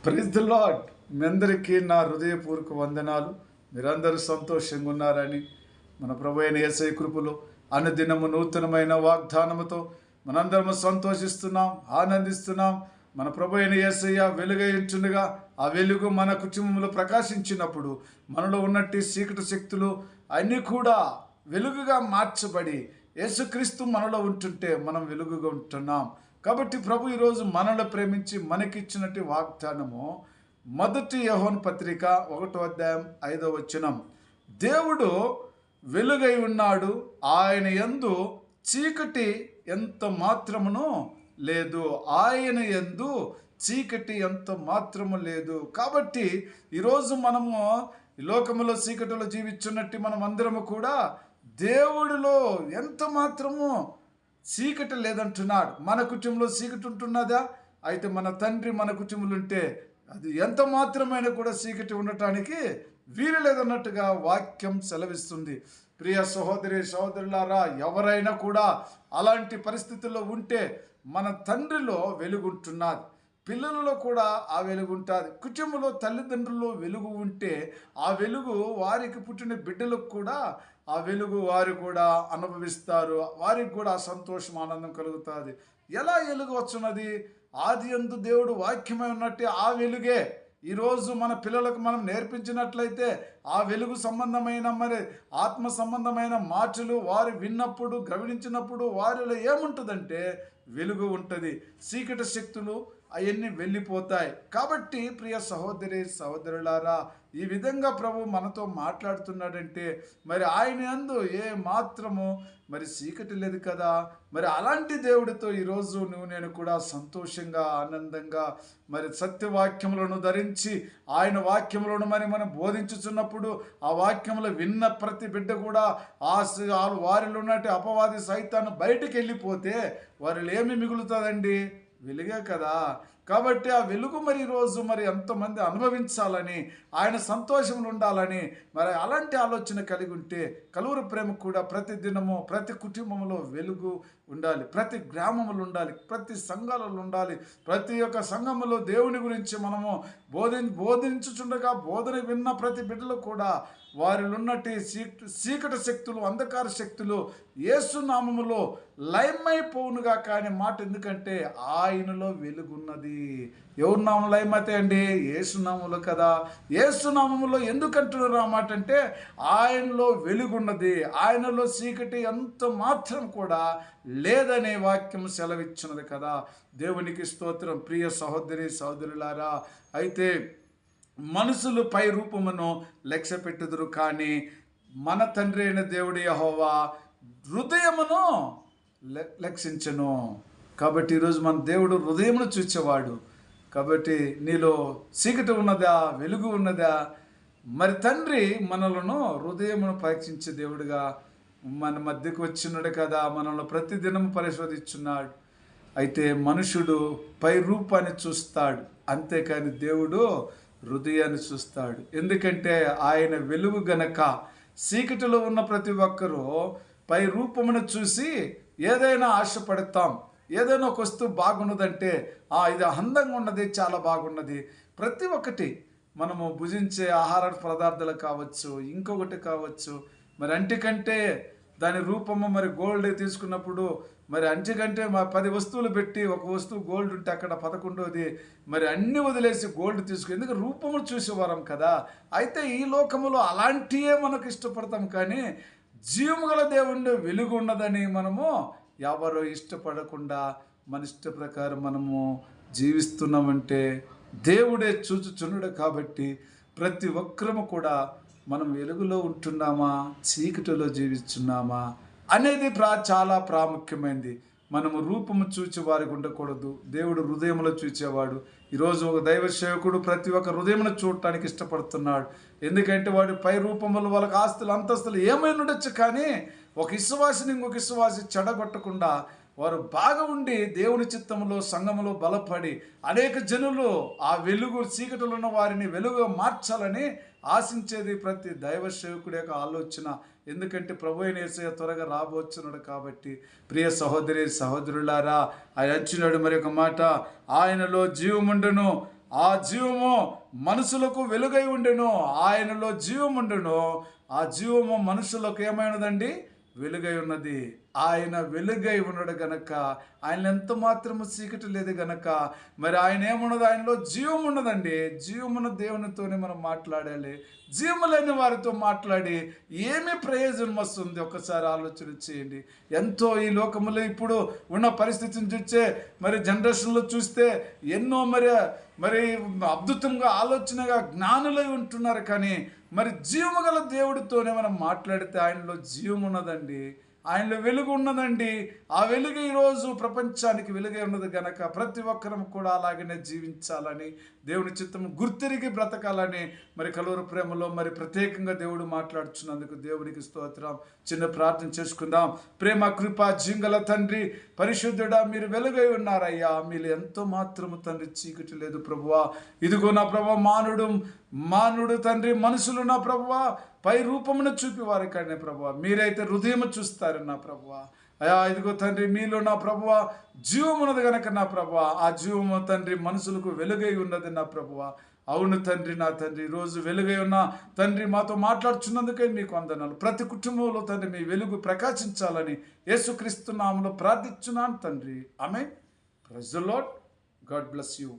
Praise the lord. మీ అందరికీ నా హృదయపూర్వక వందనాలు. మీరందరూ సంతోషంగా ఉన్నారని మన ప్రభు అయిన యేసయ్య కృపలో అనుదినము నూతనమైన వాగ్దానముతో మనందరము సంతోషిస్తున్నాం, ఆనందిస్తున్నాం. మన ప్రభు అయిన యేసయ్య వెలుగై ఉంటుండగా ఆ వెలుగు మన కుటుంబంలో ప్రకాశించినప్పుడు మనలో ఉన్నట్టి చీకటి శక్తులు అన్నీ కూడా వెలుగుగా మార్చబడి యేసుక్రీస్తు మనలో ఉంటుంటే మనం వెలుగుగా ఉంటున్నాం. కాబట్టి ప్రభు ఈరోజు మనల్ని ప్రేమించి మనకిచ్చినట్టు వాగ్దానము మొదటి యోహాను పత్రిక 1:5 దేవుడు వెలుగై ఉన్నాడు, ఆయన యందు చీకటి ఎంత మాత్రమును లేదు. ఆయన యందు చీకటి ఎంత మాత్రము లేదు. కాబట్టి ఈరోజు మనము ఈ లోకములో చీకటిలో జీవించున్నట్టు మనం అందరము కూడా దేవుడిలో ఎంత మాత్రము చీకటి లేదంటున్నాడు. మన కుటుంబంలో చీకటి ఉంటున్నదా? అయితే మన తండ్రి మన కుటుంబంలో ఉంటే అది ఎంత మాత్రమైనా కూడా చీకటి ఉండటానికి వీలు లేదన్నట్టుగా వాక్యం సెలవిస్తుంది. ప్రియ సహోదరి సహోదరులారా, ఎవరైనా కూడా అలాంటి పరిస్థితుల్లో ఉంటే మన తండ్రిలో వెలుగుంటున్నది, పిల్లలలో కూడా ఆ వెలుగు ఉంటుంది. కుటుంబంలో తల్లిదండ్రుల్లో వెలుగు ఉంటే ఆ వెలుగు వారికి పుట్టిన బిడ్డలకు కూడా ఆ వెలుగు వారు కూడా అనుభవిస్తారు. వారికి కూడా సంతోషం, ఆనందం కలుగుతుంది. ఎలా వెలుగు వచ్చున్నది? ఆది యందు దేవుడు వాక్యమై ఉన్నట్టే ఆ వెలుగే ఈరోజు మన పిల్లలకు మనం నేర్పించినట్లయితే ఆ వెలుగు సంబంధమైన మరి ఆత్మ సంబంధమైన మాటలు వారు విన్నప్పుడు గమనించినప్పుడు వారిలో ఏముంటుందంటే వెలుగు ఉంటుంది. చీకటి శక్తులు అవన్నీ వెళ్ళిపోతాయి. కాబట్టి ప్రియ సహోదరి సహోదరులారా, ఈ విధంగా ప్రభు మనతో మాట్లాడుతున్నాడంటే మరి ఆయన యందు ఏ మాత్రము మరి చీకటి లేదు కదా. మరి అలాంటి దేవుడితో ఈరోజు నేను కూడా సంతోషంగా ఆనందంగా మరి సత్యవాక్యములను ధరించి ఆయన వాక్యములను మరి మనం బోధించుచున్నప్పుడు ఆ వాక్యములు విన్న ప్రతి బిడ్డ కూడా వారిలో ఉన్నట్టు అపవాది సైతాన్ని బయటికి వెళ్ళిపోతే వారిలో ఏమి మిగులుతుందండి? వెలుగే కదా. కాబట్టి ఆ వెలుగు మరి ఈరోజు మరి ఎంతమంది అనుభవించాలని, ఆయన సంతోషంలో ఉండాలని మరి అలాంటి ఆలోచన కలిగి ఉంటే కలువరి ప్రేమ కూడా ప్రతి దినము ప్రతి కుటుంబంలో వెలుగు ఉండాలి, ప్రతి గ్రామంలో ఉండాలి, ప్రతి సంఘాలలో ఉండాలి. ప్రతి ఒక్క సంఘములో దేవుని గురించి మనము బోధించుచుండగా బోధన విన్న ప్రతి బిడ్డలు కూడా వారిలో ఉన్నట్టు చీకటి శక్తులు, అంధకార శక్తులు యేసు నామములో లయమైపోవునుగా. కానీ మాట ఎందుకంటే ఆయనలో వెలుగున్నది. ఎవరి నామం లయమైతే అండి? యేసునామములో కదా. యేసునామములో ఎందుకంటున్నారు ఆ మాట అంటే ఆయనలో వెలుగున్నది, ఆయనలో చీకటి ఎంత మాత్రం కూడా లేదనే వాక్యం సెలవిచ్చినది కదా. దేవునికి స్తోత్రం. ప్రియ సహోదరి సహోదరులారా, అయితే మనుషులు పై రూపమును లక్ష్య పెట్టుదురు, కానీ మన తండ్రి అయిన దేవుడు యెహోవా హృదయమును లక్షించను. కాబట్టి ఈరోజు మన దేవుడు హృదయమును చూచేవాడు. కాబట్టి నీలో చీకటి ఉన్నదా, వెలుగు ఉన్నదా? మరి తండ్రి మనలను హృదయమును పరీక్షించే దేవుడుగా మన మధ్యకు వచ్చినాడు కదా. మనల్ని ప్రతిదినం పరిశోధించున్నాడు. అయితే మనుషుడు పై రూపాన్ని చూస్తాడు, అంతేకాని దేవుడు హృదయాన్ని చూస్తాడు. ఎందుకంటే ఆయన వెలుగు గనక చీకటిలో ఉన్న ప్రతి ఒక్కరూ పై రూపమును చూసి ఏదైనా ఆశపడతాం. ఏదైనా ఒక వస్తువు బాగున్నదంటే ఇది అందంగా ఉన్నది, చాలా బాగున్నది. ప్రతి ఒక్కటి మనము భుజించే ఆహార పదార్థాలు కావచ్చు, ఇంకొకటి కావచ్చు. మరి అంటికంటే దాని రూపము మరి గోల్డ్ తీసుకున్నప్పుడు మరి అంటికంటే 10 వస్తువులు పెట్టి ఒక వస్తువు గోల్డ్ ఉంటే అక్కడ 11వది మరి అన్ని వదిలేసి గోల్డ్ తీసుకుని, ఎందుకు రూపము చూసేవారం కదా. అయితే ఈ లోకములో అలాంటివే మనకు ఇష్టపడతాం, కానీ జీవము గల దేవుణ్ణి వెలుగు ఉన్నదని మనము ఎవరో ఇష్టపడకుండా మన ఇష్ట ప్రకారం మనము జీవిస్తున్నామంటే దేవుడే చూచుచున్నాడు. కాబట్టి ప్రతి ఒక్కరము కూడా మనం వెలుగులో ఉంటున్నామా, చీకటిలో జీవిస్తున్నామా అనేది చాలా ప్రాముఖ్యమైనది. మనము రూపము చూచి వారికి ఉండకూడదు. దేవుడు హృదయంలో చూచేవాడు. ఈరోజు ఒక దైవ సేవకుడు ప్రతి ఒక్క హృదయమును చూడటానికి ఇష్టపడుతున్నాడు. ఎందుకంటే వాడి పై రూపములు, వాళ్ళకి ఆస్తులు అంతస్తులు ఏమైనా ఉండొచ్చు, కానీ ఒక విశ్వాసిని ఇంకొక విశ్వాసి చెడగొట్టకుండా వారు బాగా ఉండి దేవుని చిత్తములో సంఘములో బలపడి అనేక జనులు ఆ వెలుగు చీకటిలో ఉన్న వారిని వెలుగు మార్చాలని ఆశించేది ప్రతి దైవ సేవకుడి యొక్క ఆలోచన. ఎందుకంటే ప్రభు అయిన యేసయ్య త్వరగా రాబోచున్నాడు. కాబట్టి ప్రియ సహోదరి సహోదరులారా, ఆయన అంచినాడు మరి ఒక మాట, ఆయనలో జీవముండును, ఆ జీవము మనుషులకు వెలుగై ఉండెను, ఆయనలో జీవం ఉండెను, ఆ జీవము మనుషులకు ఏమైనదండి, వెలుగై ఉన్నది. ఆయన వెలుగై ఉన్నాడు గనక, ఆయన ఎంత మాత్రము చీకటి లేదు గనక, మరి ఆయన ఏమున్నది, ఆయనలో జీవం ఉన్నదండి. జీవమున్న దేవునితోనే మనం మాట్లాడాలి. జీవము లేని వారితో మాట్లాడి ఏమి ప్రయోజనం వస్తుంది? ఒకసారి ఆలోచన చేయండి. ఎంతో ఈ లోకములో ఇప్పుడు ఉన్న పరిస్థితిని చూస్తే, మరి జనరేషన్లో చూస్తే ఎన్నో మరి అద్భుతంగా ఆలోచనగా జ్ఞానులై ఉంటున్నారు. కానీ మరి జీవము గల దేవుడితోనే మనం మాట్లాడితే ఆయనలో జీవం ఉన్నదండి, ఆయనలో వెలుగు ఉన్నదండి. ఆ వెలుగు ఈరోజు ప్రపంచానికి వెలుగై ఉన్నది గనక ప్రతి ఒక్కరం కూడా అలాగనే జీవించాలని, దేవుని చిత్తము గుర్తిరిగి బ్రతకాలని మరి కలువరి ప్రేమలో మరి ప్రత్యేకంగా దేవుడు మాట్లాడుచున్నందుకు దేవునికి స్తోత్రం. చిన్న ప్రార్థన చేసుకుందాం. ప్రేమ కృప జింగల తండ్రి, పరిశుద్ధుడా, మీరు వెలుగై ఉన్నారయ్యా. మీరు ఎంతో మాత్రము తండ్రి చీకటి లేదు ప్రభువా. ఇదిగో నా ప్రభువా, మానుడు తండ్రి, మనుషులు నా ప్రభువా పై రూపమును చూపేవారు కానీ ప్రభువా, మీరైతే హృదయము చూస్తారు నా ప్రభువా. అయా ఇదిగో తండ్రి, మీలో నా ప్రభువా జీవమున్నది గనక నా ప్రభువా, ఆ జీవము తండ్రి మనుషులకు వెలుగై ఉన్నది నా ప్రభువా. అవును తండ్రి, నా తండ్రి, ఈరోజు వెలుగై ఉన్న తండ్రి మాతో మాట్లాడుచున్నందుకే మీకు వందనాలు. ప్రతి కుటుంబంలో తండ్రి మీ వెలుగు ప్రకాశించాలని యేసుక్రీస్తు నామములో ప్రార్థించున్నాను తండ్రి. ఆమేన్. Praise the Lord. God bless you.